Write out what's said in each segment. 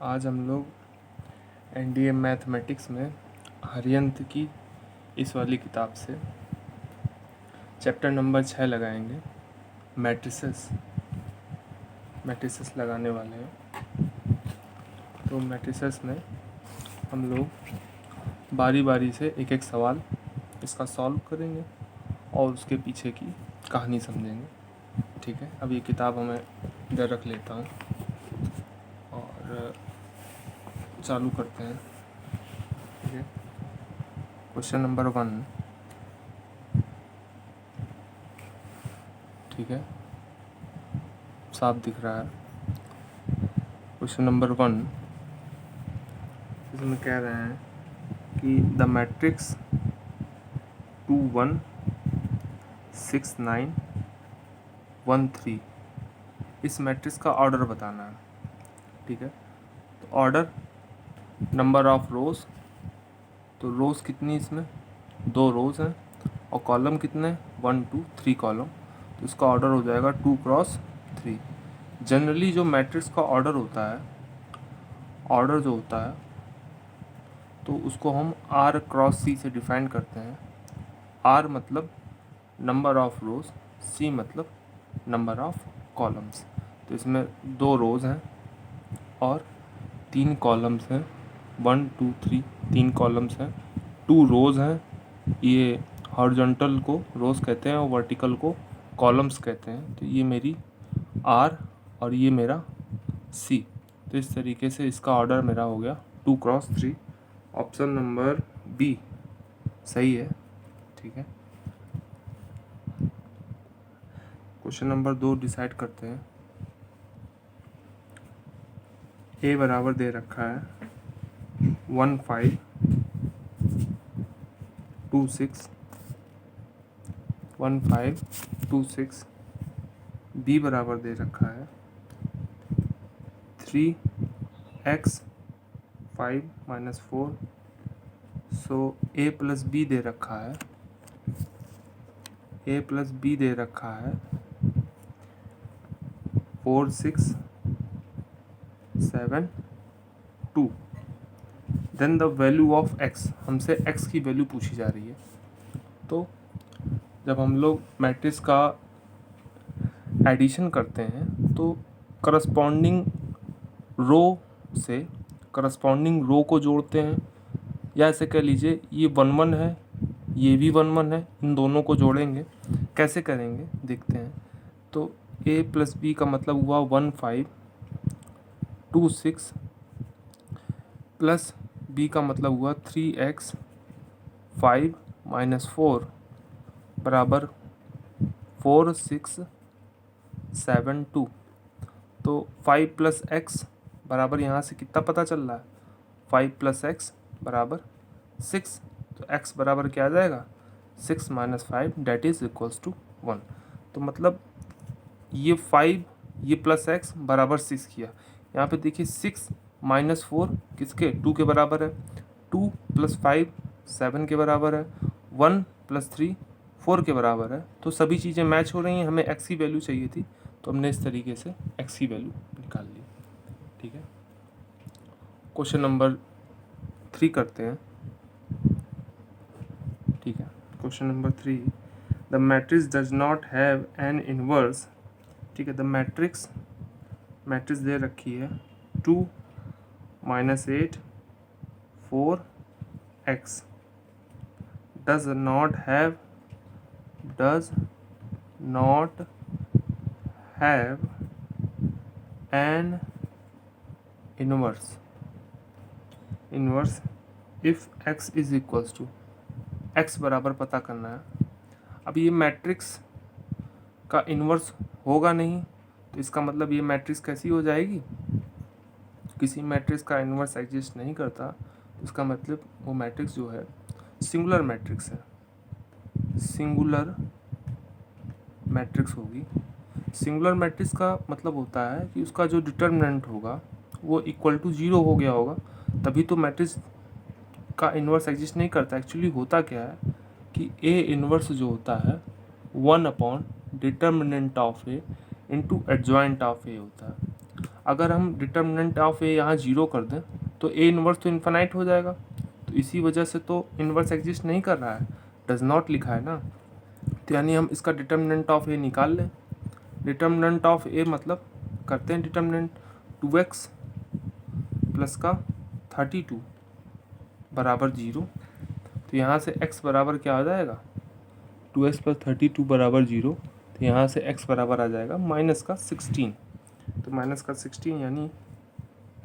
आज हम लोग एनडीए मैथमेटिक्स में हरियंत की इस वाली किताब से चैप्टर नंबर 6 लगाएंगे। मैट्रिसेस लगाने वाले हैं। तो मैट्रिसेस में हम लोग बारी बारी से एक एक सवाल इसका सॉल्व करेंगे और उसके पीछे की कहानी समझेंगे। ठीक है, अब ये किताब मैं इधर रख लेता हूँ और चालू करते हैं। ठीक है, क्वेश्चन नंबर 1। ठीक है, साफ दिख रहा है। क्वेश्चन नंबर 1 इसमें कह रहे हैं कि द मैट्रिक्स 2 1 6 9 1 3 इस मैट्रिक्स का ऑर्डर बताना है। ठीक है, तो ऑर्डर नंबर ऑफ रोज, तो रोज कितनी इसमें 2 रोज हैं और कॉलम कितने 1 2 3 कॉलम, तो इसका ऑर्डर हो जाएगा 2 क्रॉस 3। जनरली जो मैट्रिक्स का ऑर्डर होता है, ऑर्डर जो होता है तो उसको हम R क्रॉस C से डिफाइन करते हैं। R मतलब नंबर ऑफ रोज, C मतलब नंबर ऑफ कॉलम्स। तो इसमें 2 रोज हैं और 3 कॉलम्स हैं। 1 2 3 3 कॉलम्स हैं, 2 रोज हैं। ये हॉरिजॉन्टल को रोज कहते हैं और वर्टिकल को कॉलम्स कहते हैं। तो ये मेरी R और ये मेरा C। तो इस तरीके से इसका ऑर्डर मेरा हो गया 2 क्रॉस 3। ऑप्शन नंबर B सही है। ठीक है, क्वेश्चन नंबर 2 डिसाइड करते हैं। A बराबर दे रखा है 1 5 2 6 1 5 2 6। B बराबर दे रखा है 3x 5 - 4। So A plus B दे रखा है, A प्लस B दे रखा है 4 6 7 2। Then the value of x, हमसे x की वैल्यू पूछी जा रही है। तो जब हम लोग मैट्रिक्स का एडिशन करते हैं तो करस्पॉन्डिंग रो से करस्पॉन्डिंग रो को जोड़ते हैं, या ऐसे कह लीजिए ये 1 1 है, ये भी 1 1 है, इन दोनों को जोड़ेंगे। कैसे करेंगे देखते हैं। तो A प्लस B का मतलब हुआ 1 5 2 6 प्लस B का मतलब हुआ 3x 5 - 4 बराबर 4 6 7 2। तो 5 प्लस x बराबर यहाँ से कितना पता चल रहा है, 5 प्लस x बराबर 6। तो x बराबर क्या आ जाएगा 6 - 5 डेट इज इक्वल्स टू 1। तो मतलब ये 5 ये प्लस x बराबर 6 किया। यहाँ पे देखिए 6 - 4 किसके 2 के बराबर है, 2 प्लस 5 7 के बराबर है, 1 प्लस 3 4 के बराबर है। तो सभी चीज़ें मैच हो रही हैं। हमें x की वैल्यू चाहिए थी तो हमने इस तरीके से x की वैल्यू निकाल ली। ठीक है, क्वेश्चन नंबर 3 करते हैं। ठीक है, question number 3, the matrix does not have an inverse. ठीक है, द मैट्रिक्स दे रखी है 2 - 8 4x does not have an inverse if x is equals to, x बराबर पता करना है। अब ये मैट्रिक्स का इन्वर्स होगा नहीं, तो इसका मतलब ये मैट्रिक्स कैसी हो जाएगी, किसी मैट्रिक्स का इन्वर्स एग्जिस्ट नहीं करता। तो इसका मतलब वो मैट्रिक्स जो है सिंगुलर मैट्रिक्स है, सिंगुलर मैट्रिक्स होगी। सिंगुलर मैट्रिक्स का मतलब होता है कि उसका जो डिटर्मिनेंट होगा वो इक्वल टू 0 हो गया होगा, तभी तो मैट्रिक्स का इन्वर्स एग्जिस्ट नहीं करता। एक्चुअली होता क्या है कि A इन्वर्स जो होता है 1 upon determinant of A into adjoint of A होता है। अगर हम डिटर्मिनेंट ऑफ ए यहाँ 0 कर दें तो ए इन्वर्स तो इन्फिनाइट हो जाएगा, तो इसी वजह से तो इन्वर्स एग्जिस्ट नहीं कर रहा है, डज नॉट लिखा है ना। तो यानी हम इसका डिटर्मिनेंट ऑफ ए निकाल लें। डिटर्मिनेंट ऑफ ए मतलब करते हैं डिटर्मिनेंट 2x प्लस का 32 बराबर 0। तो यहाँ से x बराबर क्या आ जाएगा, 2x प्लस 32 बराबर 0। तो यहाँ से x बराबर आ जाएगा माइनस का 16। तो माइनस का 16 यानी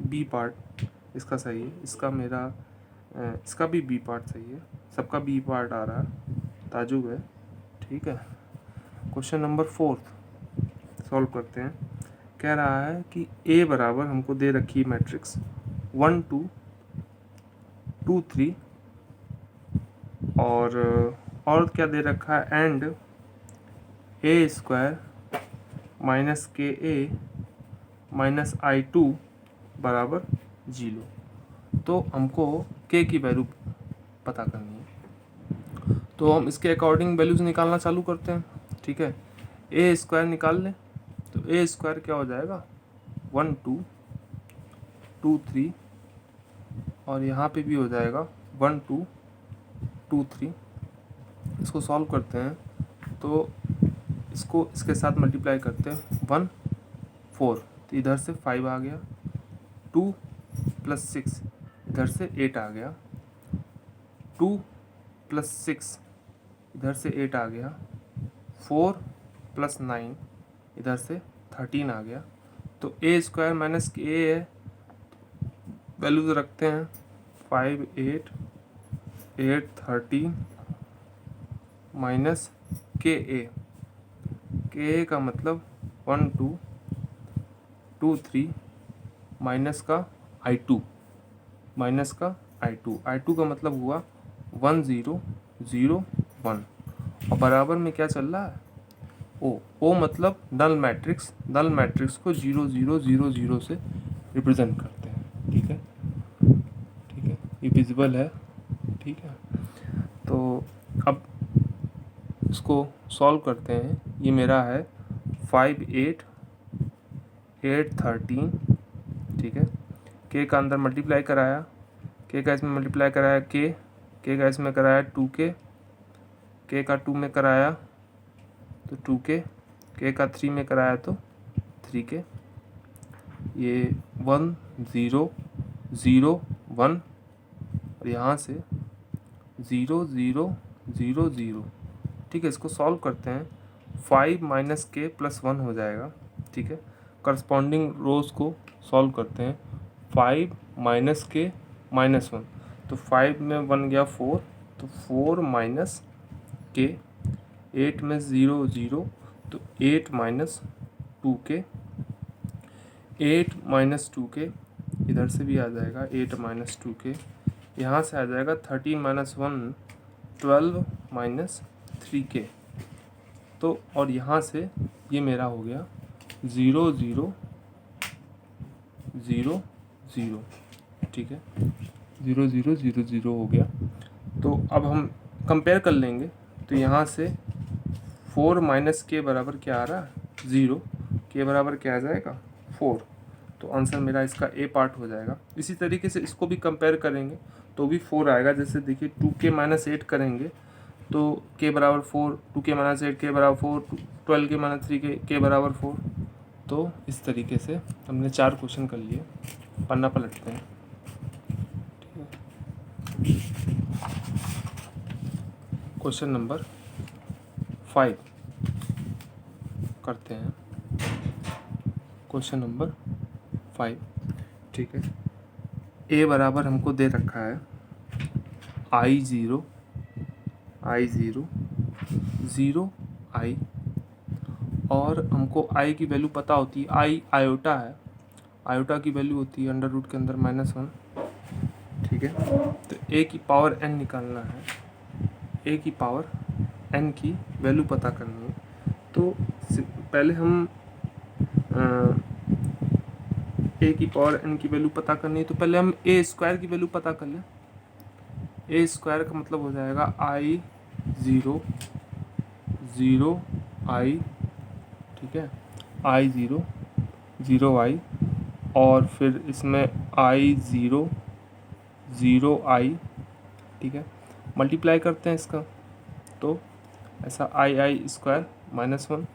बी पार्ट इसका सही है, इसका भी बी पार्ट सही है, सबका बी पार्ट आ रहा है, ताजुब है। ठीक है, क्वेश्चन नंबर 4 सॉल्व करते हैं। कह रहा है कि a बराबर हमको दे रखी है मैट्रिक्स 1 2 2 3 और क्या दे रखा है, एंड a स्क्वायर माइनस के ए माइनस I2 बराबर 0। तो हमको k की वैल्यू पता करनी है, तो हम इसके अकॉर्डिंग वैल्यूज निकालना चालू करते हैं। ठीक है, a स्क्वायर निकाल लें, तो a स्क्वायर क्या हो जाएगा 1 2 2 3 और यहाँ पे भी हो जाएगा 1 2 2 3। इसको सॉल्व करते हैं तो इसको इसके साथ मल्टीप्लाई करते हैं 1 4, तो इधर से 5 आ गया, 2 प्लस 6 इधर से 8 आ गया, 2 प्लस 6 इधर से 8 आ गया, 4 प्लस 9 इधर से 13 आ गया। तो ए स्क्वायर माइनस के ए है, वैल्यूज रखते हैं 5 8 8 13 माइनस के ए का मतलब 1 2 2 3 माइनस का I2 I2 का मतलब हुआ 1 0 0 1 और बराबर में क्या चल रहा है ओ मतलब नल मैट्रिक्स को 0 0 0 0 से रिप्रेजेंट करते हैं। ठीक है, ये विजिबल है। ठीक है, तो अब इसको सॉल्व करते हैं। ये मेरा है 5 8 8 13। ठीक है, के का अंदर मल्टीप्लाई कराया, के का इसमें मल्टीप्लाई कराया, के का इसमें कराया 2k, के का 2 में कराया तो 2k, के का 3 में कराया तो 3k। ये 1 0 0 1 और यहाँ से 0 0 0 0। ठीक है, इसको सॉल्व करते हैं। 5 माइनस के प्लस 1 हो जाएगा। ठीक है, करस्पॉन्डिंग रोज को सॉल्व करते हैं। 5 माइनस के माइनस 1, तो 5 में 1 गया 4, तो 4 माइनस के, 8 में 0 0, तो 8 माइनस 2k, 8 माइनस 2k इधर से भी आ जाएगा 8 माइनस 2k, यहाँ से आ जाएगा 13 माइनस 1 12 माइनस 3k। तो और यहाँ से ये मेरा हो गया 0 0 0 0। ठीक है, 0 0 0 0 हो गया। तो अब हम कंपेयर कर लेंगे, तो यहाँ से 4 माइनस के बराबर क्या आ रहा है 0, के बराबर क्या आ जाएगा 4। तो आंसर मेरा इसका ए पार्ट हो जाएगा। इसी तरीके से इसको भी कंपेयर करेंगे तो भी 4 आएगा। जैसे देखिए 2k माइनस 8 करेंगे तो k बराबर 4, 2k माइनस 8 k बराबर 4, 12k माइनस 3k k बराबर 4। तो इस तरीके से हमने 4 क्वेश्चन कर लिए। पन्ना पलटते हैं। क्वेश्चन नंबर 5 करते हैं। Question number 5। ठीक है, ए बराबर हमको दे रखा है I0 0 I, और हमको I की वैल्यू पता होती है, I आयोटा है, आयोटा की वैल्यू होती है अंडर रूट के अंदर -1। ठीक है, तो a की पावर n निकालना है, a की पावर n की वैल्यू पता करनी है। तो पहले हम a की पावर n की वैल्यू पता करनी है, तो पहले हम a स्क्वायर की वैल्यू पता कर लें। a स्क्वायर का मतलब हो जाएगा I0 0 I। ठीक है, I0 0 I और फिर इसमें आई ज़ीरो ज़ीरो आई, ठीक है, मल्टीप्लाई करते हैं इसका, तो ऐसा आई स्क्वायर -1,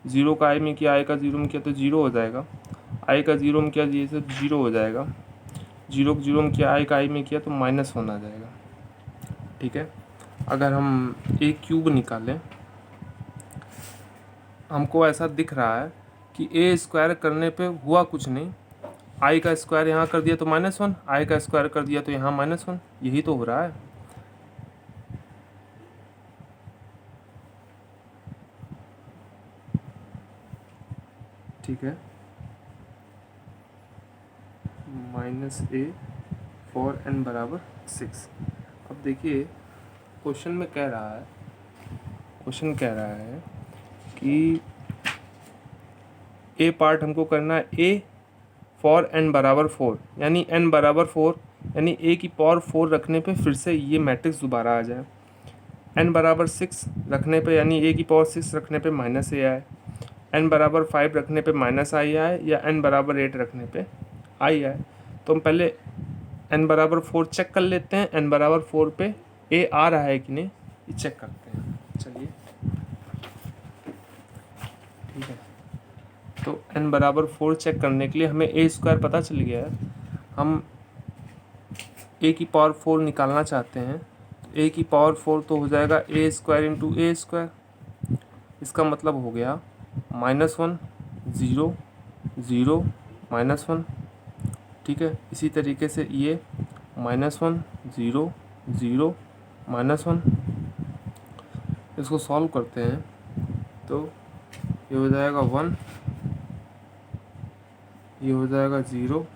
ज़ीरो का आई में किया, आई का ज़ीरो में किया तो ज़ीरो हो जाएगा, आई का ज़ीरो में किया ये तो ज़ीरो हो जाएगा, ज़ीरो को ज़ीरो में किया, आई का आई में किया तो -1 आ जाएगा, ठीक है। अगर हम ए क्यूब निकालें, हमको ऐसा दिख रहा है कि ए स्क्वायर करने पे हुआ कुछ नहीं, आई का स्क्वायर यहाँ कर दिया तो -1, आई का स्क्वायर कर दिया तो यहाँ -1, यही तो हो रहा है। ठीक है, -a फॉर n बराबर 6। अब देखिए क्वेश्चन में कह रहा है, क्वेश्चन कह रहा है कि ए पार्ट हमको करना है a फॉर n बराबर 4, यानी n बराबर 4 यानी a की पावर 4 रखने पे फिर से ये मैट्रिक्स दोबारा आ जाए, n बराबर 6 रखने पे यानी a की पावर 6 रखने पे -a आए, n बराबर 5 रखने पे -i आए, या n बराबर 8 रखने पे i आए। तो हम पहले n बराबर 4 चेक कर लेते हैं, n बराबर 4 पे a आ रहा है कि नहीं ये चेक करते हैं। चलिए ठीक है, तो n बराबर 4 चेक करने के लिए हमें a स्क्वायर पता चल गया है, हम a की पावर 4 निकालना चाहते हैं, a की पावर 4 तो हो जाएगा a square into A square, इसका मतलब हो गया -1 0 0 -1, ठीक है। इसी तरीके से ये -1 0 0 -1, इसको सॉल्व करते हैं तो ये हो जाएगा 1, ये हो जाएगा 0,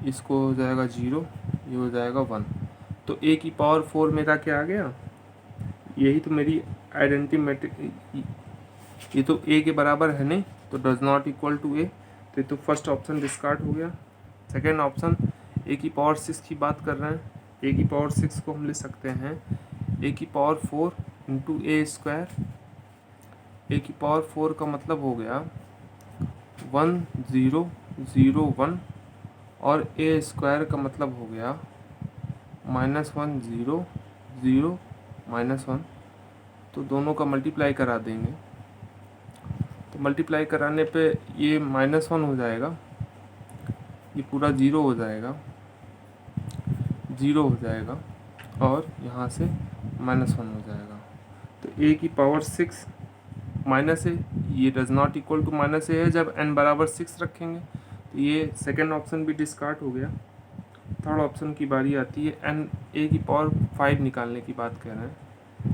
इसको हो जाएगा 0, ये हो जाएगा 1। तो a की पावर 4 मेरा क्या आ गया, यही तो मेरी आइडेंटिटी मैट्रिक्स, ये तो a के बराबर है नहीं, तो does not equal to a, तो ये तो फर्स्ट ऑप्शन डिस्कार्ड हो गया। सेकेंड ऑप्शन a की पावर 6 की बात कर रहे हैं, a की पावर 6 को हम ले सकते हैं a की power 4 into A square, a की पावर 4 का मतलब हो गया 1 0 0 1, और a स्क्वायर का मतलब हो गया -1 0 0 -1, तो दोनों का मल्टीप्लाई करा देंगे, तो मल्टीप्लाई कराने पे ये -1 हो जाएगा, ये पूरा 0 हो जाएगा, 0 हो जाएगा, और यहाँ से -1 हो जाएगा। तो a की पावर 6 माइनस है, ये does not equal to -a है जब n बराबर 6 रखेंगे, तो ये सेकेंड ऑप्शन भी डिस्कार्ड हो गया। थर्ड ऑप्शन की बारी आती है, n a की पावर 5 निकालने की बात कह रहे हैं।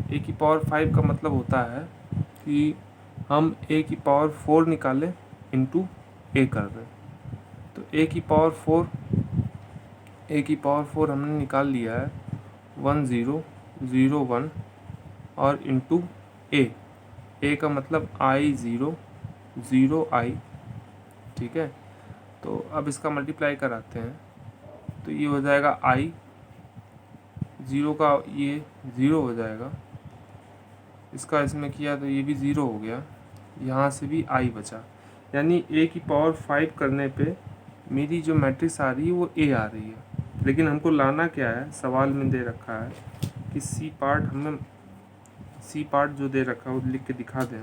a की पावर 5 का मतलब होता है कि हम a की पावर 4 निकालें इंटू a कर दें, तो a की पावर 4 हमने निकाल लिया है 1 0 0 1 और इंटू a का मतलब i 0 0 i, ठीक है। तो अब इसका मल्टीप्लाई कराते हैं, तो ये हो जाएगा i, 0 का ये 0 हो जाएगा, इसका इसमें किया तो ये भी 0 हो गया, यहाँ से भी i बचा, यानी a की पावर 5 करने पे मेरी जो मैट्रिक्स आ रही है वो a आ रही है। लेकिन हमको लाना क्या है, सवाल में दे रखा है कि सी पार्ट जो दे रखा है वो लिख के दिखा दें,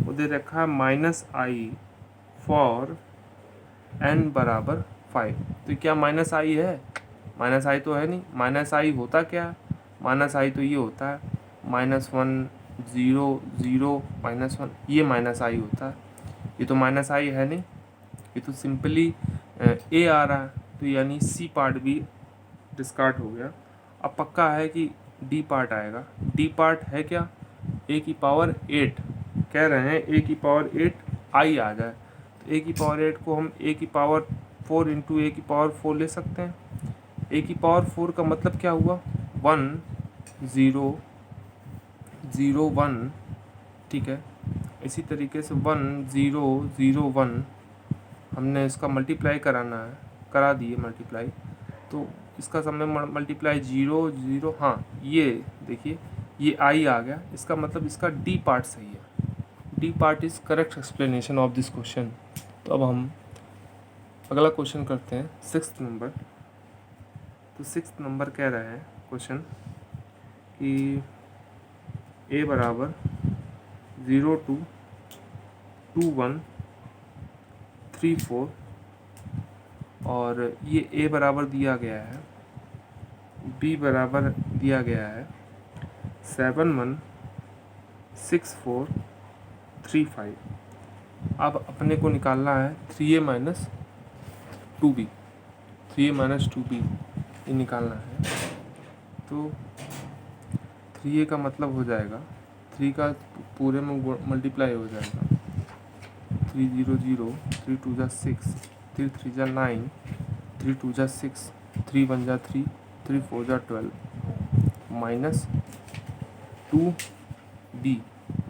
वो दे रखा है -i फॉर n बराबर 5। तो क्या -i है, -i तो है नहीं, -i होता क्या है, -i तो ये होता है -1 0 0 -1, ये -i होता है, ये तो -i है नहीं, ये तो सिंपली a आ रहा है, तो यानी सी पार्ट भी डिस्कार्ड हो गया। अब पक्का है कि डी पार्ट आएगा, डी पार्ट है क्या, a की पावर 8 कह रहे हैं, a की पावर 8 i आ जाए, तो a की पावर 8 को हम a की पावर 4 इंटू a की पावर 4 ले सकते हैं। a की पावर 4 का मतलब क्या हुआ, 1 0 0 1, ठीक है। इसी तरीके से 1 0 0 1 हमने इसका मल्टीप्लाई कराना है, करा दिए मल्टीप्लाई, तो इसका सब में मल्टीप्लाई 0 0, हाँ ये देखिए ये i आ गया, इसका मतलब इसका डी पार्ट सही है, D part is correct explanation of this question. तो अब हम अगला क्वेश्चन करते हैं 6th नंबर। तो 6th नंबर कह रहा है क्वेश्चन कि a बराबर 0 2 2 1 3 4 और ये a बराबर दिया गया है, b बराबर दिया गया है 7 1 6 4 3 5। अब अपने को निकालना है 3a minus 2b, 3a minus 2b ये निकालना है। तो 3a का मतलब हो जाएगा 3 का पूरे में मल्टीप्लाई हो जाएगा 3 0 0, 3 2 जा 6, 3 3 जा 9, 3 2 जा 6, 3 1 जा 3, 3 4 जा 12 माइनस 2b,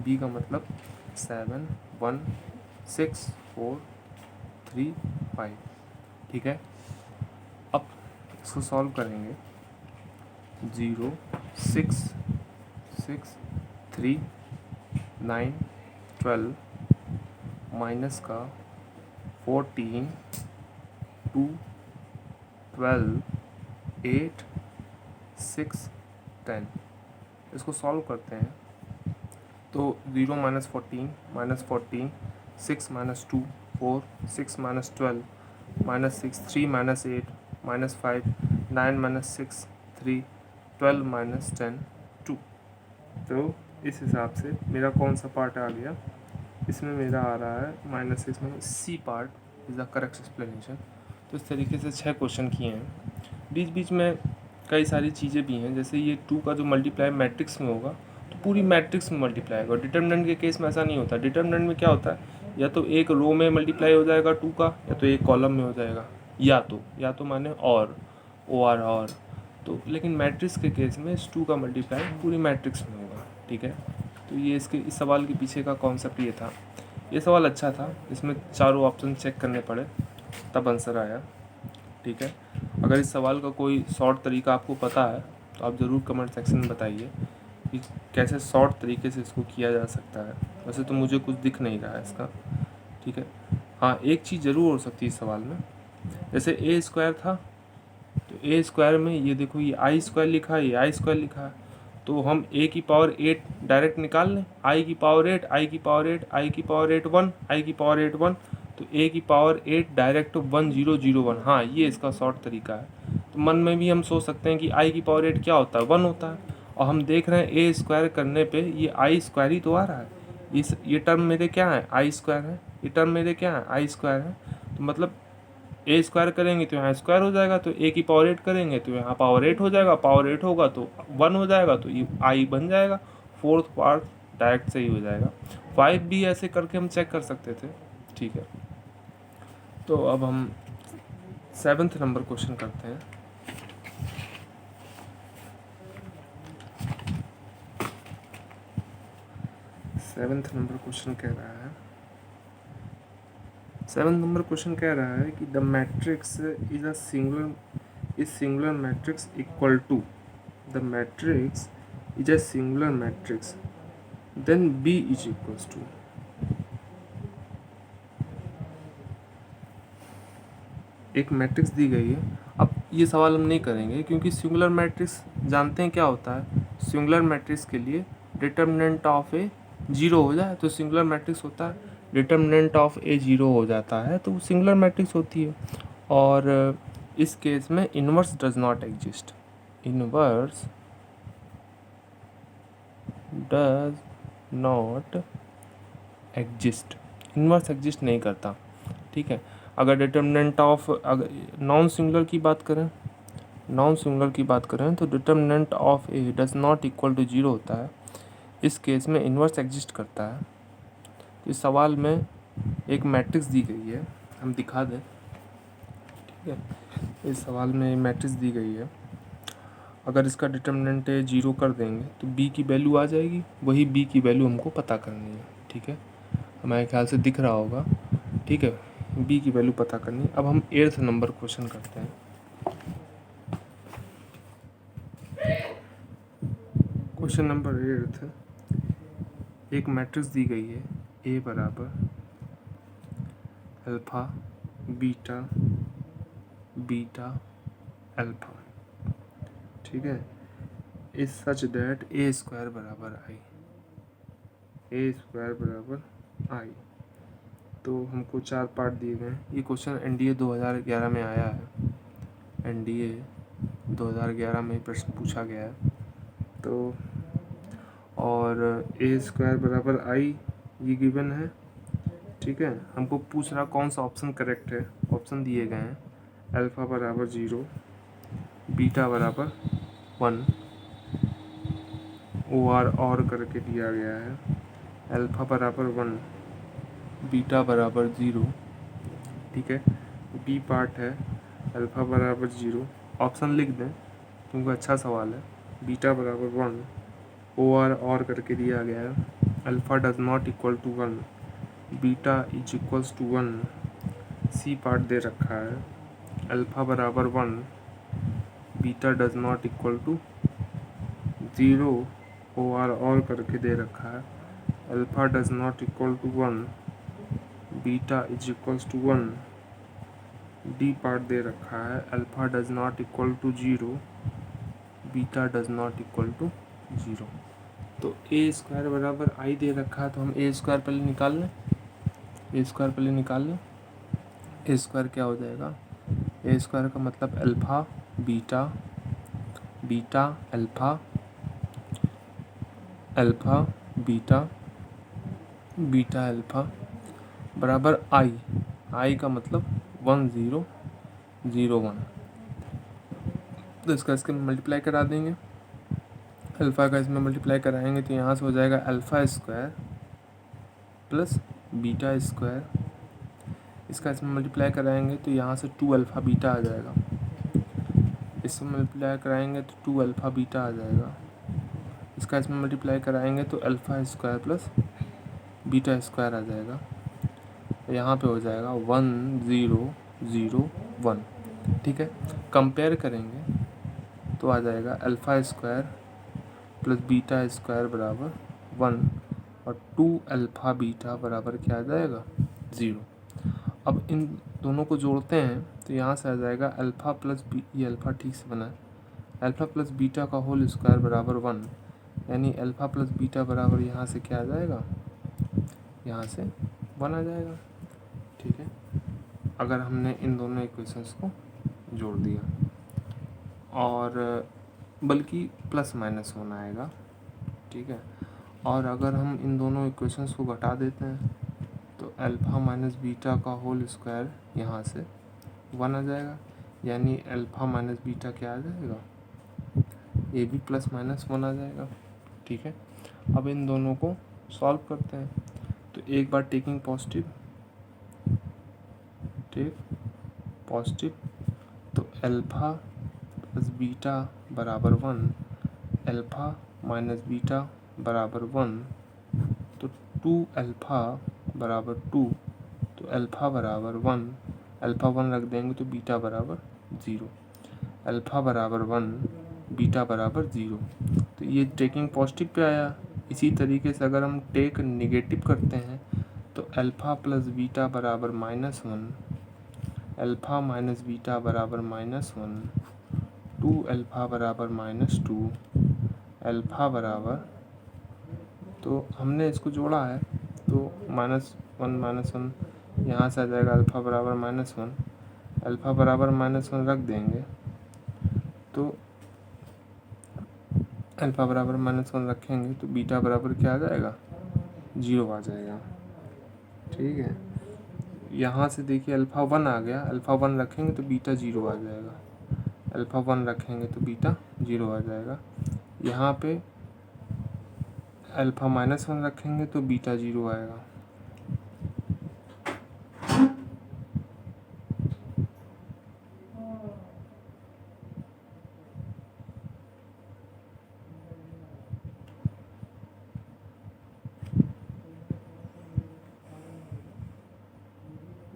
b का मतलब 7 1 6 4 3 5। ठीक है, अब इसको सॉल्व करेंगे 0 6 6 3 9 12 माइनस का 14 2 12 8 6 10। इसको सॉल्व करते हैं तो 0 minus 14 6 minus 2 4 6 minus 12 minus 6 3 minus 8 minus 5 9 minus 6 3 12 minus 10 2। तो इस हिसाब से मेरा कौन सा पार्ट आ गया, इसमें मेरा आ रहा है माइनस 6 में C part is the correct explanation. तो इस तरीके से 6 क्वेश्चन किए हैं। बीच बीच में कई सारी चीज़ें भी हैं, जैसे ये 2 का जो मल्टीप्लाई मैट्रिक्स में होगा तो पूरी मैट्रिक्स में मल्टीप्लाई होगा। डिटर्मिनेंट के केस में ऐसा नहीं होता। डिटर्मिनेंट में क्या होता है, या तो एक रो में मल्टीप्लाई हो जाएगा 2 का, या तो एक कॉलम में हो जाएगा, या तो माने और और तो लेकिन मैट्रिक्स के केस में इस 2 का मल्टीप्लाई पूरी मैट्रिक्स में होगा। ठीक है, तो ये इस सवाल के पीछे का कॉन्सेप्ट ये था। ये सवाल अच्छा था, इसमें चारों ऑप्शन चेक करने पड़े तब आंसर आया। ठीक है, अगर इस सवाल का कोई शॉर्ट तरीका आपको पता है तो आप ज़रूर कमेंट सेक्शन में बताइए कि कैसे शॉर्ट तरीके से इसको किया जा सकता है। वैसे तो मुझे कुछ दिख नहीं रहा है इसका। ठीक है, हाँ एक चीज़ ज़रूर हो सकती है इस सवाल में, जैसे ए स्क्वायर था तो ए स्क्वायर में ये देखो ये आई स्क्वायर लिखा है, ये आई स्क्वायर लिखा है, तो हम ए की पावर 8 डायरेक्ट निकाल लें। आई की पावर 8 आई की पावर 8 आई की पावर 8 1 आई की पावर 8 1, तो ए की पावर 8 डायरेक्ट 1 0 0 1। हाँ ये इसका शॉर्ट तरीका है। तो मन में भी हम सोच सकते हैं कि आई की पावर 8 क्या होता है, 1 होता है, और हम देख रहे हैं ए स्क्वायर करने पे ये आई स्क्वायर ही तो आ रहा है। ये टर्म मेरे क्या है, आई स्क्वायर है, ये टर्म मेरे क्या है, आई स्क्वायर है। तो मतलब ए स्क्वायर करेंगे तो यहाँ स्क्वायर हो जाएगा, तो ए की पावर 8 करेंगे तो यहाँ पावर 8 हो जाएगा, पावर 8 होगा तो 1 हो जाएगा, तो ये आई बन जाएगा। फोर्थ पार्ट डायरेक्ट से ही हो जाएगा। 5 भी ऐसे करके हम चेक कर सकते थे। ठीक है, तो अब हम 7th नंबर क्वेश्चन करते हैं। सेवन्थ नंबर क्वेश्चन कह रहा है कि the matrix is a singular matrix equal to the matrix is a singular matrix then B is equals to. एक मैट्रिक्स दी गई है। अब ये सवाल हम नहीं करेंगे क्योंकि सिंगुलर मैट्रिक्स जानते हैं क्या होता है। सिंगुलर मैट्रिक्स के लिए डिटर्मिनेंट ऑफ ए 0 हो जाए तो सिंगुलर मैट्रिक्स होता है, डिटर्मिनेंट ऑफ ए 0 हो जाता है तो वो सिंगुलर मैट्रिक्स होती है। और इस केस में inverse does not exist, inverse does not exist, inverse exist नहीं करता। ठीक है, अगर डिटर्मिनेंट ऑफ नॉन सिंगुलर की बात करें तो determinant of A does not equal to 0 होता है। इस केस में इन्वर्स एग्जिस्ट करता है। तो इस सवाल में एक मैट्रिक्स दी गई है, हम दिखा दें। ठीक है, इस सवाल में मैट्रिक्स दी गई है, अगर इसका डिटर्मिनेंट ए 0 कर देंगे तो बी की वैल्यू आ जाएगी, वही बी की वैल्यू हमको पता करनी है। ठीक है, हमारे ख्याल से दिख रहा होगा। ठीक है, बी की वैल्यू पता करनी। अब हम 8th नंबर क्वेश्चन करते हैं। क्वेश्चन नंबर 8, एक मैट्रिक्स दी गई है ए बराबर अल्फा बीटा बीटा अल्फा, ठीक है, is such that A square बराबर आई, ए स्क्वायर बराबर आई। तो हमको 4 पार्ट दिए गए हैं। ये क्वेश्चन एनडीए 2011 में आया है, एनडीए 2011 में प्रश्न पूछा गया है। तो और ए स्क्वायर बराबर आई ये गिवन है, ठीक है। हमको पूछ रहा कौन सा ऑप्शन करेक्ट है। ऑप्शन दिए गए हैं अल्फ़ा बराबर 0, बीटा बराबर 1, ओ आर और करके दिया गया है, अल्फ़ा बराबर 1, बीटा बराबर 0, ठीक है। बी पार्ट है अल्फ़ा बराबर 0, ऑप्शन लिख दें क्योंकि अच्छा सवाल है। बीटा बराबर 1, ओ आर और करके दिया गया है, alpha does not equal to 1, beta is equals to 1, C part दे रखा है अल्फ़ा बराबर 1, beta does not equal to 0, O R और करके दे रखा है alpha does not equal to 1, beta is equals to 1, D part दे रखा है alpha does not equal to 0, beta does not equal to 0। तो ए स्क्वायर बराबर आई दे रखा है, तो हम ए स्क्वायर पहले निकाल लें, ए स्क्वायर पहले निकाल लें। ए स्क्वायर क्या हो जाएगा, ए स्क्वायर का मतलब alpha beta, beta alpha, alpha beta, beta alpha बराबर आई, आई का मतलब 1 0 0 1। तो इसका इसके मल्टीप्लाई करा देंगे, अल्फ़ा का इसमें मल्टीप्लाई कराएंगे तो यहाँ से हो जाएगा alpha square plus beta square, इसका इसमें मल्टीप्लाई कराएंगे तो यहाँ से 2 अल्फ़ा बीटा आ जाएगा, इसमें मल्टीप्लाई कराएंगे तो 2 अल्फ़ा बीटा आ जाएगा, इसका इसमें मल्टीप्लाई कराएंगे तो alpha square plus beta square आ जाएगा। तो यहाँ पे हो जाएगा 1 0 0 1, ठीक है। कंपेयर करेंगे तो आ जाएगा alpha square plus beta square बराबर 1 और 2 अल्फ़ा बीटा बराबर क्या आ जाएगा 0। अब इन दोनों को जोड़ते हैं तो यहाँ से आ जाएगा अल्फ़ा प्लस बी, ये अल्फ़ा ठीक से बना है, अल्फ़ा प्लस बीटा का होल स्क्वायर बराबर 1, यानी अल्फ़ा प्लस बीटा बराबर यहाँ से क्या आ जाएगा, यहाँ से 1 आ जाएगा, ठीक है। अगर हमने इन दोनों इक्वेशंस को जोड़ दिया, और बल्कि प्लस माइनस होना आएगा, ठीक है। और अगर हम इन दोनों इक्वेशंस को घटा देते हैं तो अल्फ़ा माइनस बीटा का होल स्क्वायर यहाँ से 1 आ जाएगा, यानी अल्फ़ा माइनस बीटा क्या आ जाएगा, ये भी प्लस माइनस 1 आ जाएगा, ठीक है। अब इन दोनों को सॉल्व करते हैं तो एक बार टेकिंग पॉजिटिव, टेक पॉजिटिव, तो अल्फ़ा प्लस बीटा बराबर 1, अल्फ़ा माइनस बीटा बराबर 1, तो 2 अल्फ़ा बराबर 2, तो अल्फ़ा बराबर 1, अल्फ़ा 1 रख देंगे तो बीटा बराबर 0, अल्फ़ा बराबर 1, बीटा बराबर 0। तो ये टेकिंग पॉजिटिव पे आया। इसी तरीके से अगर हम टेक निगेटिव करते हैं तो अल्फ़ा प्लस बीटा बराबर -1, अल्फ़ा माइनस बीटा बराबर -1, 2 अल्फ़ा बराबर -2, अल्फ़ा बराबर, तो हमने इसको जोड़ा है तो -1 यहाँ से आ जाएगा, अल्फ़ा बराबर -1, अल्फ़ा बराबर -1 रख देंगे तो अल्फ़ा बराबर -1 रखेंगे तो बीटा बराबर क्या आ जाएगा 0 आ जाएगा, ठीक है। यहाँ से देखिए अल्फ़ा 1 आ गया, अल्फ़ा 1 रखेंगे तो बीटा 0 आ जाएगा, अल्फ़ा 1 रखेंगे तो बीटा 0 आ जाएगा। यहाँ पे अल्फ़ा -1 रखेंगे तो बीटा 0 आएगा।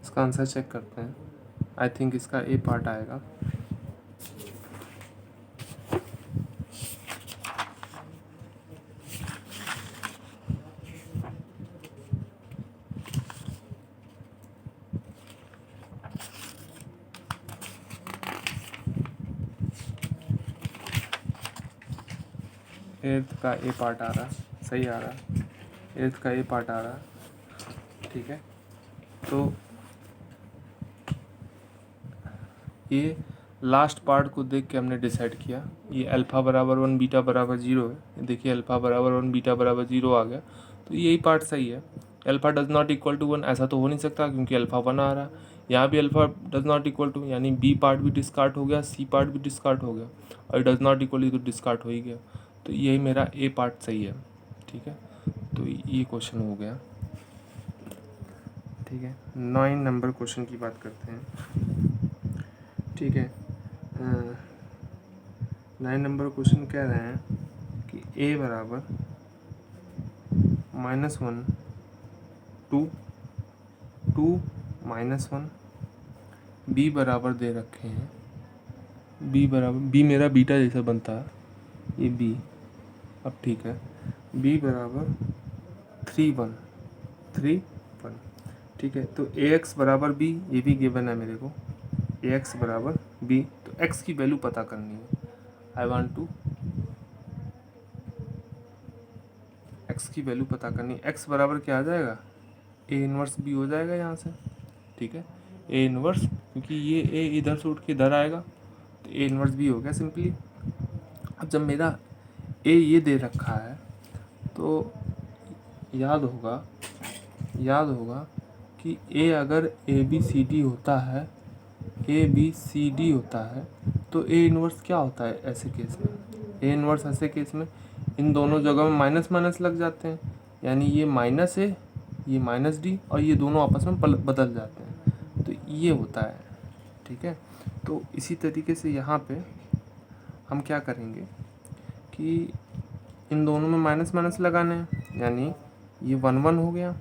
इसका आंसर चेक करते हैं, आई थिंक इसका ए पार्ट आएगा। एट्थ का ए पार्ट आ रहा, सही आ रहा, एट्थ का ए पार्ट आ रहा, ठीक है। तो ये लास्ट पार्ट को देख के हमने डिसाइड किया, ये अल्फ़ा बराबर 1 बीटा बराबर 0 है। देखिए अल्फ़ा बराबर 1 बीटा बराबर 0 आ गया, तो यही पार्ट सही है। Alpha does not equal to 1 ऐसा तो हो नहीं सकता क्योंकि अल्फ़ा 1 आ रहा है। यहाँ भी alpha does not equal to, यानी बी पार्ट भी डिस्कार्ड हो गया, सी पार्ट भी डिस्कार्ड हो गया, और डज नॉट इक्वल तो डिस्कार्ड हो ही गया। तो यही मेरा ए पार्ट सही है, ठीक है। तो ये क्वेश्चन हो गया, ठीक है। 9 नंबर क्वेश्चन की बात करते हैं, ठीक है। 9 नंबर क्वेश्चन कह रहे हैं कि ए बराबर -1 2 -1, बी बराबर दे रखे हैं, बी बराबर, बी मेरा बीटा जैसा बनता है, ये बी, अब ठीक है, बी बराबर 3 1 3 1, ठीक है। तो ए एक्स बराबर बी, ये भी गिवन है मेरे को, ए एक्स बराबर बी। तो एक्स की वैल्यू पता करनी है, आई वांट टू एक्स की वैल्यू पता करनी। एक्स बराबर क्या आ जाएगा, ए इनवर्स बी हो जाएगा यहाँ से, ठीक है। ए इनवर्स, क्योंकि ये ए इधर से उठ के इधर आएगा, तो ए इनवर्स बी हो गया सिंपली। अब जब मेरा ए ये दे रखा है, तो याद होगा कि ए अगर ए बी सी डी होता है, ए बी सी डी होता है, तो ए इनवर्स क्या होता है ऐसे केस में, ए इनवर्स ऐसे केस में इन दोनों जगह में माइनस माइनस लग जाते हैं, यानी ये माइनस ए, ये माइनस डी, और ये दोनों आपस में बदल जाते हैं, तो ये होता है, ठीक है। तो इसी तरीके से यहाँ पे हम क्या करेंगे कि इन दोनों में माइनस माइनस लगाने हैं, यानी ये 1 1 हो गया,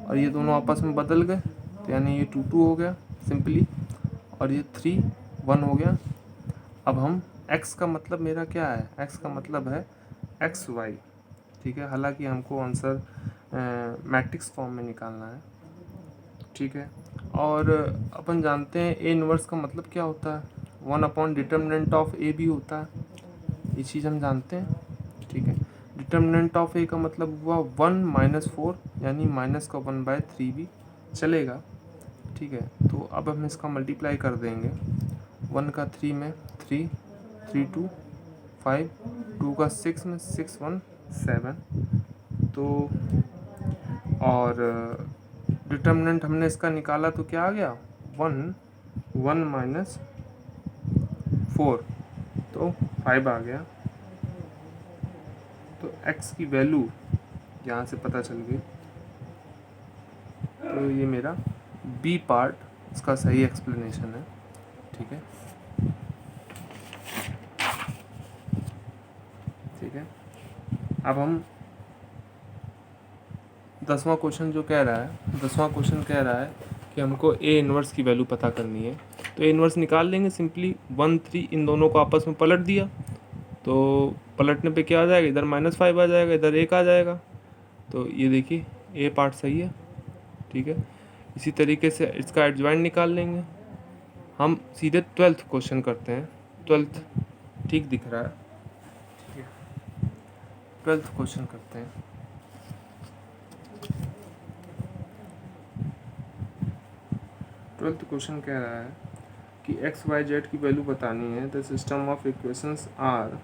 और ये दोनों आपस में बदल गए, तो यानी ये 2 2 हो गया सिंपली, और ये 3 1 हो गया। अब हम x का मतलब मेरा क्या है, x का मतलब है एक्स वाई, ठीक है। हालांकि हमको आंसर मैट्रिक्स फॉर्म में निकालना है, ठीक है। और अपन जानते हैं ए इनवर्स का मतलब क्या होता है, 1 अपॉन डिटर्मिनेंट ऑफ ए भी होता है, ये चीज़ हम जानते हैं, ठीक है। डिटर्मिनेंट ऑफ ए का मतलब हुआ 1 -4, यानी माइनस का 1/3 भी चलेगा, ठीक है। तो अब हम इसका मल्टीप्लाई कर देंगे, 1 का 3 में 3 3 2 5, 2 का 6 में 6 1 7, तो और डिटर्मिनेंट हमने इसका निकाला तो क्या आ गया, 1 1 -4, तो 5 आ गया। तो x की वैल्यू यहाँ से पता चल गई, तो ये मेरा b पार्ट इसका सही एक्सप्लेनेशन है, ठीक है, ठीक है। अब हम 10वां क्वेश्चन जो कह रहा है, 10वां क्वेश्चन कह रहा है कि हमको ए इनवर्स की वैल्यू पता करनी है, तो ए इनवर्स निकाल लेंगे सिंपली, 1 3 इन दोनों को आपस में पलट दिया, तो पलटने पे क्या आ जाएगा, इधर -5 आ जाएगा, इधर 1 आ जाएगा, तो ये देखिए ए पार्ट सही है, ठीक है। इसी तरीके से इसका एडजॉइंट निकाल लेंगे। हम सीधे 12th क्वेश्चन करते हैं, 12th ठीक दिख रहा है, ठीक है। 12th क्वेश्चन करते हैं, 12th क्वेश्चन कह रहा है कि एक्स वाई जेड की वैल्यू बतानी है, the system of equations are,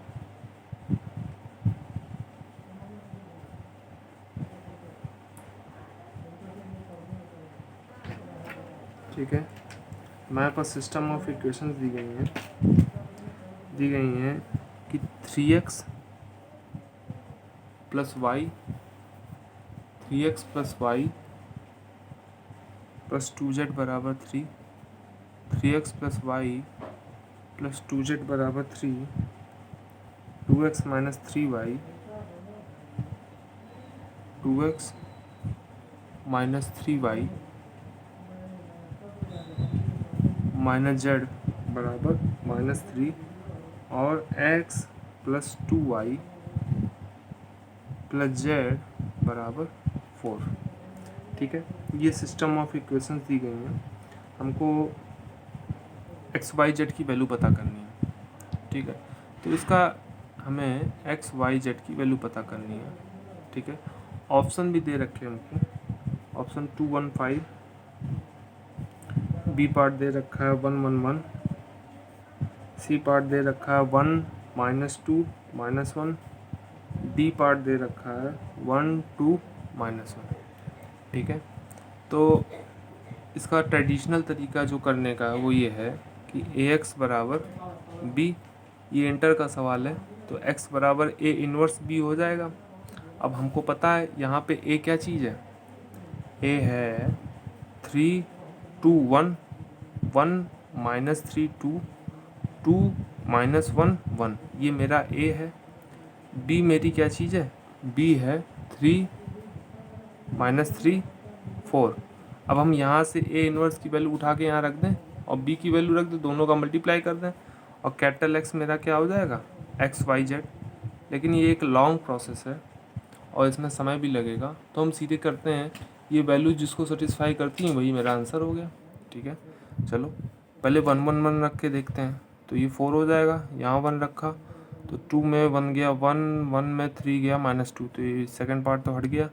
ठीक है। हमारे पास सिस्टम ऑफ इक्वेशंस दी गई हैं कि 3x plus y, 3x plus y plus 2z बराबर 3, 3x plus y plus 2z बराबर 3, 2x minus 3y, 2x minus 3y minus z बराबर -3, और x plus 2y plus z बराबर 4, ठीक है। ये सिस्टम ऑफ इक्वेशंस दी गई हैं, हमको एक्स वाई जेड की वैल्यू पता करनी है, ठीक है। तो इसका हमें एक्स वाई जेड की वैल्यू पता करनी है, ठीक है। ऑप्शन भी दे रखे हैं हमको, ऑप्शन 215, बी पार्ट दे रखा है 111, सी पार्ट दे रखा है 1 -2 -1, डी पार्ट दे रखा है 1 2 -1, ठीक है। तो इसका ट्रेडिशनल तरीका जो करने का है वो ये है कि ए एक्स बराबर बी, ये इंटर का सवाल है तो x बराबर ए इन्वर्स बी हो जाएगा। अब हमको पता है यहाँ पे ए क्या चीज़ है, ए है 3 2 1 1 -3 2 2 -1 1, ये मेरा ए है। बी मेरी क्या चीज़ है, बी है 3 -3 4। अब हम यहाँ से ए इन्वर्स की वैल्यू उठा के यहाँ रख दें और बी की वैल्यू रख दें, दोनों का मल्टीप्लाई कर दें और कैपिटल एक्स मेरा क्या हो जाएगा, एक्स वाई जेड। लेकिन ये एक लॉन्ग प्रोसेस है और इसमें समय भी लगेगा, तो हम सीधे करते हैं, ये वैल्यू जिसको सेटिस्फाई करती हैं वही मेरा आंसर हो गया, ठीक है। चलो पहले 1 1 1 रख के देखते हैं, तो ये 4 हो जाएगा, यहाँ 1 रखा तो 2 में 1 गया 1 1 में 3 गया -2, तो ये सेकंड पार्ट तो हट गया।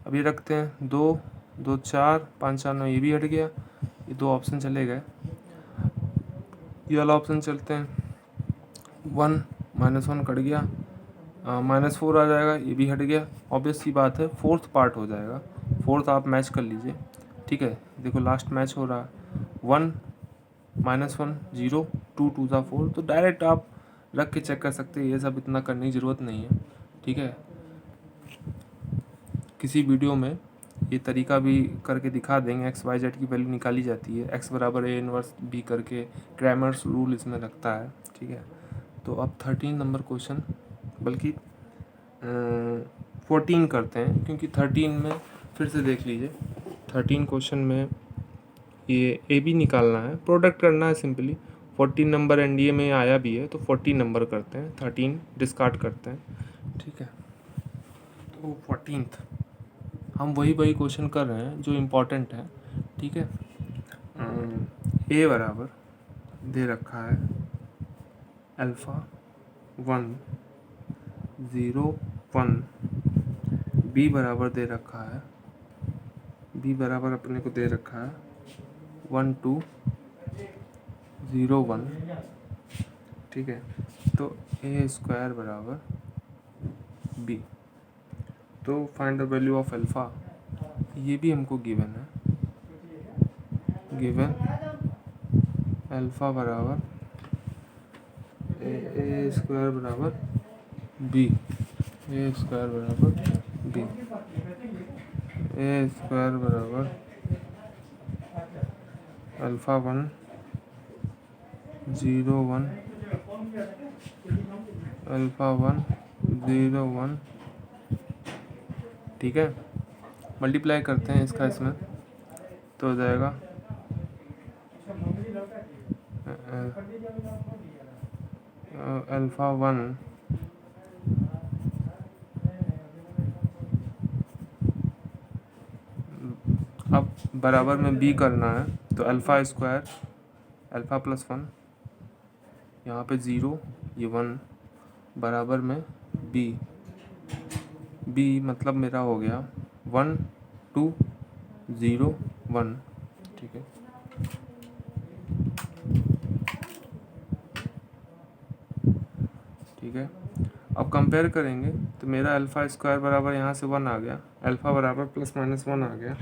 अब ये रखते हैं 2 2 4 5 4 9, ये भी हट गया, ये 2 ऑप्शन चले गए। ये वाला ऑप्शन चलते हैं, 1 -1 कट गया, -4 आ जाएगा, ये भी हट गया। ऑब्वियस सी बात है फोर्थ पार्ट हो जाएगा, फोर्थ आप मैच कर लीजिए, ठीक है। देखो लास्ट मैच हो रहा है 1 -1 0 2 2 4, तो डायरेक्ट आप रख के चेक कर सकते हैं, ये सब इतना करने की ज़रूरत नहीं है, ठीक है। किसी वीडियो में ये तरीका भी करके दिखा देंगे, एक्स वाई जेड की वैल्यू निकाली जाती है, एक्स बराबर ए इनवर्स बी करके, क्रैमर्स रूल इसमें लगता है, ठीक है। तो अब 13 नंबर क्वेश्चन, बल्कि 14 करते हैं, क्योंकि 13 में फिर से देख लीजिए, 13 क्वेश्चन में ये ए बी निकालना है, प्रोडक्ट करना है सिंपली। 14 नंबर एनडीए में आया भी है तो 14 नंबर करते हैं, 13 डिस्कार्ड करते हैं, ठीक है। तो 14th हम वही क्वेश्चन कर रहे हैं जो इम्पोर्टेंट है, ठीक है। ए बराबर दे रखा है अल्फ़ा 1 0 1, बी बराबर दे रखा है, बी बराबर अपने को दे रखा है 1 2 0 1, ठीक है। तो ए स्क्वायर बराबर बी, तो find the value of alpha, ये भी हमको गिवन है, गिवन अल्फ़ा बराबर ए स्क्वायर बराबर बी, ए स्क्वायर बराबर बी, ए स्क्वायर बराबर अल्फ़ा 1 0 1 अल्फ़ा 1 0 1, ठीक है। मल्टीप्लाई करते हैं इसका इसमें, तो हो जाएगा अल्फ़ा 1 अब बराबर में बी करना है, तो अल्फ़ा स्क्वायर अल्फ़ा प्लस 1, यहाँ पे 0 ये 1 बराबर में बी, बी मतलब मेरा हो गया 1 2 0 1, ठीक है। ठीक है, अब कंपेयर करेंगे तो मेरा अल्फ़ा स्क्वायर बराबर यहाँ से 1 आ गया, अल्फ़ा बराबर +-1 आ गया,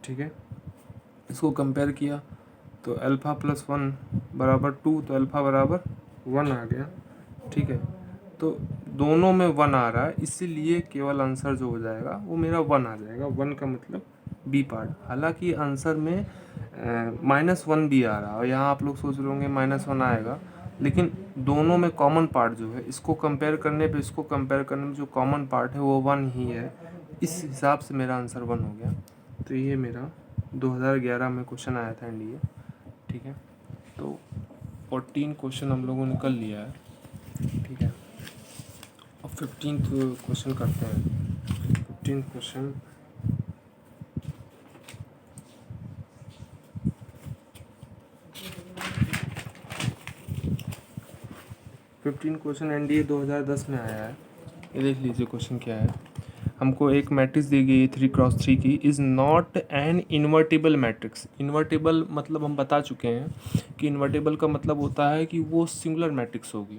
ठीक है। इसको कंपेयर किया तो अल्फ़ा प्लस 1 बराबर 2, तो अल्फ़ा बराबर 1 आ गया, ठीक है। तो दोनों में 1 आ रहा है, इसीलिए केवल आंसर जो हो जाएगा वो मेरा 1 आ जाएगा, 1 का मतलब बी पार्ट। हालांकि आंसर में -1 भी आ रहा है और यहाँ आप लोग सोच रहे होंगे -1 आएगा, लेकिन दोनों में कॉमन पार्ट जो है, इसको कंपेयर करने पे इसको कंपेयर करने में जो कॉमन पार्ट है वो 1 ही है, इस हिसाब से मेरा आंसर 1 हो गया। तो ये मेरा 2011 में क्वेश्चन आया था एनडीए, ठीक है। तो 14 क्वेश्चन हम लोगों ने कर लिया है, ठीक है। अब 15th क्वेश्चन करते हैं। 15th क्वेश्चन 15 क्वेश्चन एनडीए 2010 में आया है। ये देख लीजिए क्वेश्चन क्या है। हमको एक मैट्रिक्स दी गई है 3x3 की, is not an invertible matrix. Invertible मतलब हम बता चुके हैं कि इन्वर्टिबल का मतलब होता है कि वो सिंगुलर मैट्रिक्स होगी,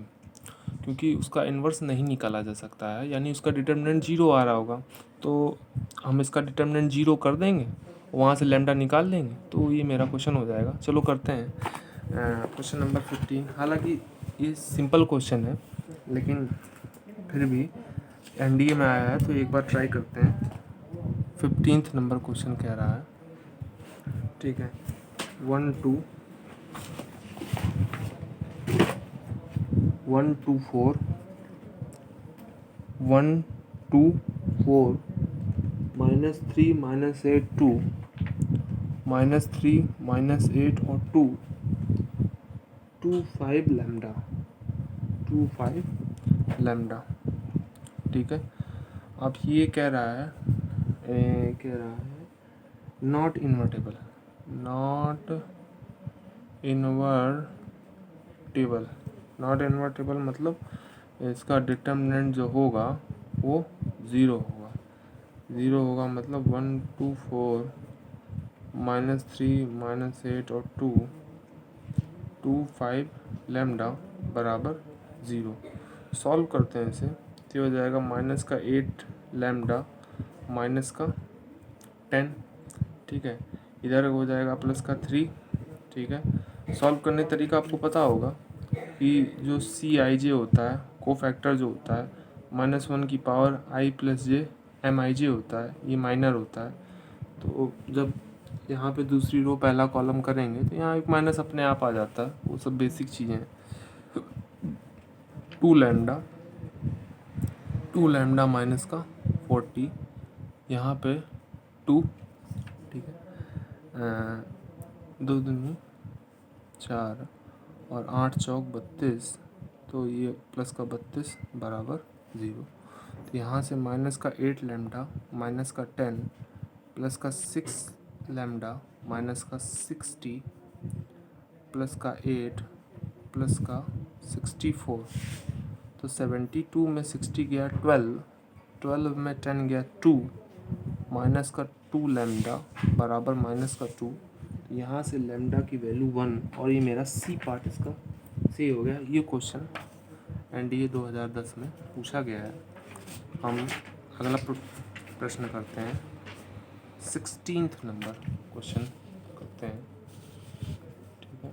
क्योंकि उसका इन्वर्स नहीं निकाला जा सकता है, यानी उसका डिटर्मिनेंट 0 आ रहा होगा। तो हम इसका डिटर्मिनेंट 0 कर देंगे, वहाँ से लैम्डा निकाल देंगे, तो ये मेरा क्वेश्चन हो जाएगा। चलो करते हैं क्वेश्चन नंबर 15। हालांकि ये सिंपल क्वेश्चन है, लेकिन फिर भी एनडीए में आया है तो एक बार ट्राई करते हैं। 15th नंबर क्वेश्चन कह रहा है, ठीक है। 1 2 1 2 4 1 2 4 -3 -8 2 -3 -8 और 2 2 5 लैम्डा 2 5 लैम्डा, ठीक है। अब ये कह रहा है not invertible, not invertible. Not invertible मतलब इसका डिटर्मिनेंट जो होगा वो 0 होगा। 0 होगा मतलब 1 2 4 -3 -8 और 2 2 5 लैम्डा बराबर 0। सॉल्व करते हैं इसे, तो हो जाएगा माइनस का 8 लैम्डा माइनस का 10, ठीक है। इधर हो जाएगा प्लस का 3, ठीक है। सॉल्व करने का तरीका आपको पता होगा कि जो सी आई जे होता है, को फैक्टर जो होता है, -1 की पावर आई प्लस जे एम आई जे होता है, ये माइनर होता है। तो जब यहाँ पे दूसरी रो पहला कॉलम करेंगे तो यहाँ एक माइनस अपने आप आ जाता है, वो सब बेसिक चीज़ें हैं। 2 लैम्डा माइनस का 40, यहाँ पे 2, ठीक है। 2 दूनी 4 और 8 चौक 32, तो ये प्लस का 32 बराबर 0। तो यहाँ से माइनस का 8 लैम्डा माइनस का 10 प्लस का 6 लैम्डा माइनस का 60 प्लस का 8 प्लस का 64, तो 72 में 60 गया 12, 12 में 10 गया 2, माइनस का 2 लैम्डा बराबर माइनस का 2। यहाँ से लैम्डा की वैल्यू 1, और ये मेरा सी पार्ट इसका सही हो गया। ये क्वेश्चन एनडीए 2010 में पूछा गया है। हम अगला प्रश्न करते हैं, 16th नंबर क्वेश्चन करते हैं, ठीक है।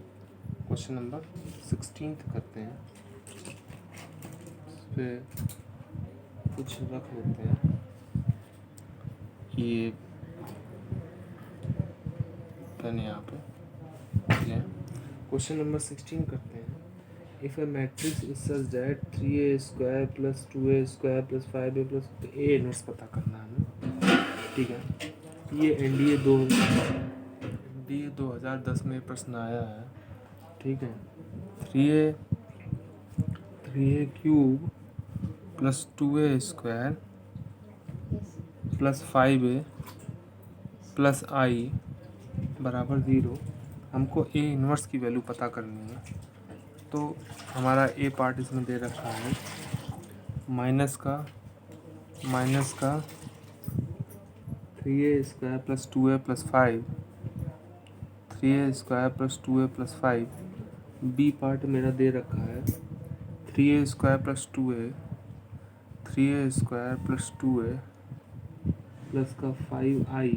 क्वेश्चन नंबर 16 करते हैं, इस पर कुछ रख लेते हैं कि पेन यहाँ पे, ठीक है। क्वेश्चन नंबर 16 करते हैं। If A matrix is such that 3a² + 2a² + 5a + a inverse पता करना है हमें, ठीक है। ये एनडीए 2010 में प्रश्न आया है, ठीक है। 3a³ + 2a² + 5a + i बराबर 0। हमको ए इनवर्स की वैल्यू पता करनी है। तो हमारा ए पार्ट इसमें दे रखा है, माइनस का 3a² + 2a + 5, 3a² + 2a + 5। B part मेरा दे रखा है 3a² + 2a, 3a² + 2a plus का 5i।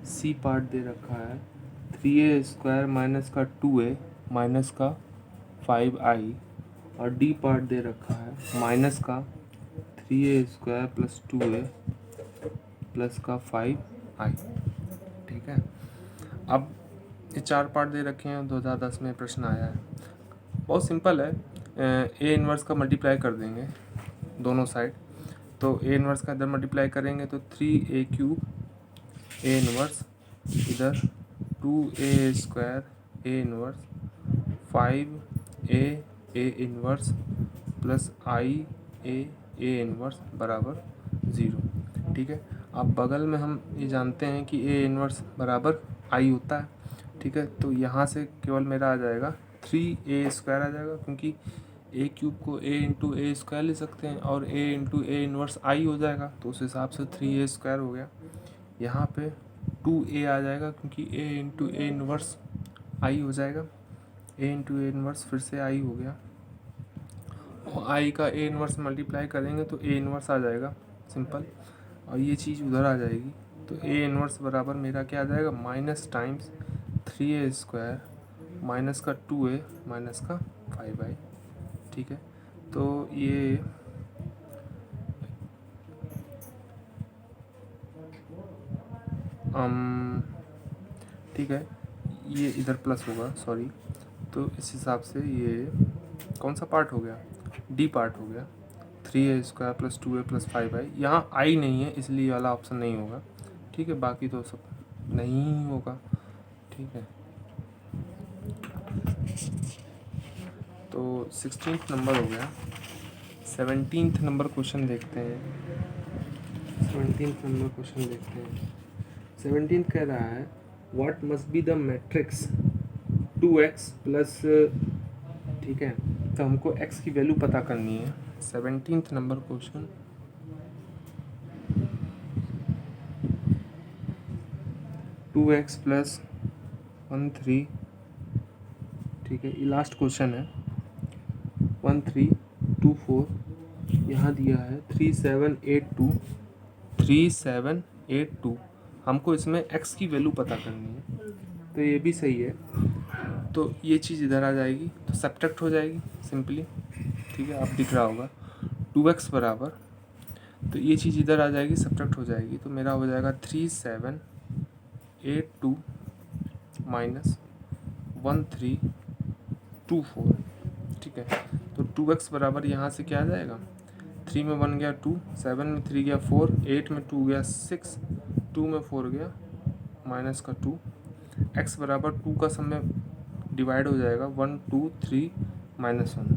सी पार्ट दे रखा है 3a² माइनस का 2a माइनस का 5i, और डी पार्ट दे रखा है माइनस का 3a² + 2a प्लस का 5i, ठीक है। अब ये 4 पार्ट दे रखे हैं, 2010 में प्रश्न आया है। बहुत सिंपल है, ए इनवर्स का मल्टीप्लाई कर देंगे दोनों साइड। तो ए इनवर्स का इधर मल्टीप्लाई करेंगे तो 3a³ ए इनवर्स, इधर 2a² A inverse, 5a A inverse plus i A inverse बराबर 0, ठीक है। अब बगल में हम ये जानते हैं कि ए इनवर्स बराबर i होता है, ठीक है। तो यहाँ से केवल मेरा आ जाएगा 3a² आ जाएगा, क्योंकि ए क्यूब को ए इंटू ए स्क्वायर ले सकते हैं और ए इंटू ए इन्वर्स आई हो जाएगा, तो उस हिसाब से 3a² हो गया। यहाँ पे 2a आ जाएगा क्योंकि a इंटू ए इन्वर्स आई हो जाएगा, a इंटू ए इन्वर्स फिर से आई हो गया, और आई का ए इन्वर्स मल्टीप्लाई करेंगे तो ए इन्वर्स आ जाएगा सिंपल, और ये चीज़ उधर आ जाएगी। तो ए इन्वर्स बराबर मेरा क्या आ जाएगा, माइनस टाइम्स 3a² माइनस का 2a माइनस का 5i। ठीक है, तो ये ठीक है, ये इधर प्लस होगा, सॉरी। तो इस हिसाब से ये कौन सा पार्ट हो गया, डी पार्ट हो गया, 3a² plus 2a plus 5i। यहाँ आई नहीं है इसलिए वाला ऑप्शन नहीं होगा। ठीक है, बाकी तो सब नहीं होगा। ठीक है, तो 16th नंबर हो गया। 17th नंबर क्वेश्चन देखते हैं। 17th नंबर क्वेश्चन देखते हैं। 17th कह रहा है what must be the matrix 2x plus, ठीक है, तो हमको x की वैल्यू पता करनी है। 17th number question, two x plus 1 3, ठीक है, ये लास्ट क्वेश्चन है। 1 3 2 4, यहाँ दिया है 3 7 8 2, 3 7 8 2। हमको इसमें x की वैल्यू पता करनी है, तो ये भी सही है। तो ये चीज़ इधर आ जाएगी तो सब्ट्रैक्ट हो जाएगी सिंपली। ठीक है, अब दिख रहा होगा 2x बराबर, तो ये चीज़ इधर आ जाएगी, सब्ट्रैक्ट हो जाएगी, तो मेरा हो जाएगा 3 7 8 2 माइनस 1 3 2 4। ठीक है, तो 2x बराबर यहाँ से क्या आ जाएगा, 3 में 1 गया 2, 7 में 3 गया 4, 8 में 2 गया 6, 2 में 4 गया माइनस का 2। x बराबर 2 का सब में डिवाइड हो जाएगा 1 2 3 माइनस 1।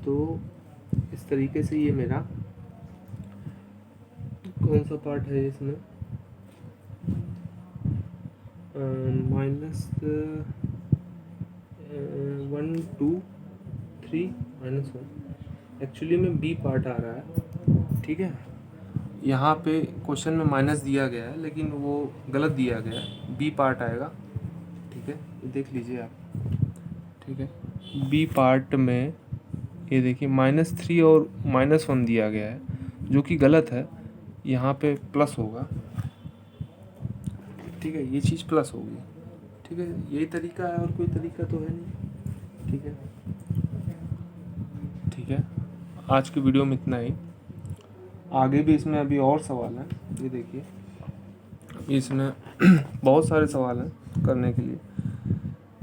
तो इस तरीके से ये मेरा कौन सा पार्ट है इसमें, माइनस 1 2 3 माइनस 1, एक्चुअली में बी पार्ट आ रहा है। ठीक है, यहाँ पे क्वेश्चन में माइनस दिया गया है लेकिन वो गलत दिया गया है, बी पार्ट आएगा। ठीक है, देख लीजिए आप। ठीक है, बी पार्ट में ये देखिए -3 और -1 दिया गया है जो कि गलत है, यहाँ पे प्लस होगा। ठीक है, ये चीज़ प्लस होगी। ठीक है, यही तरीका है और कोई तरीका तो है नहीं। ठीक है, ठीक है, आज की वीडियो में इतना ही। आगे भी इसमें अभी और सवाल हैं, ये देखिए इसमें बहुत सारे सवाल हैं करने के लिए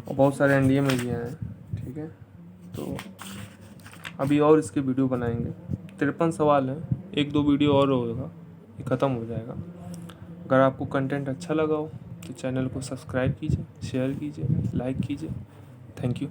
और बहुत सारे एनडीए में भी हैं। ठीक है, तो अभी और इसके वीडियो बनाएंगे। 53 सवाल हैं, 1-2 वीडियो और होगा, ये ख़त्म हो जाएगा। अगर आपको कंटेंट अच्छा लगा हो तो चैनल को सब्सक्राइब कीजिए, शेयर कीजिए, लाइक कीजिए। Thank you.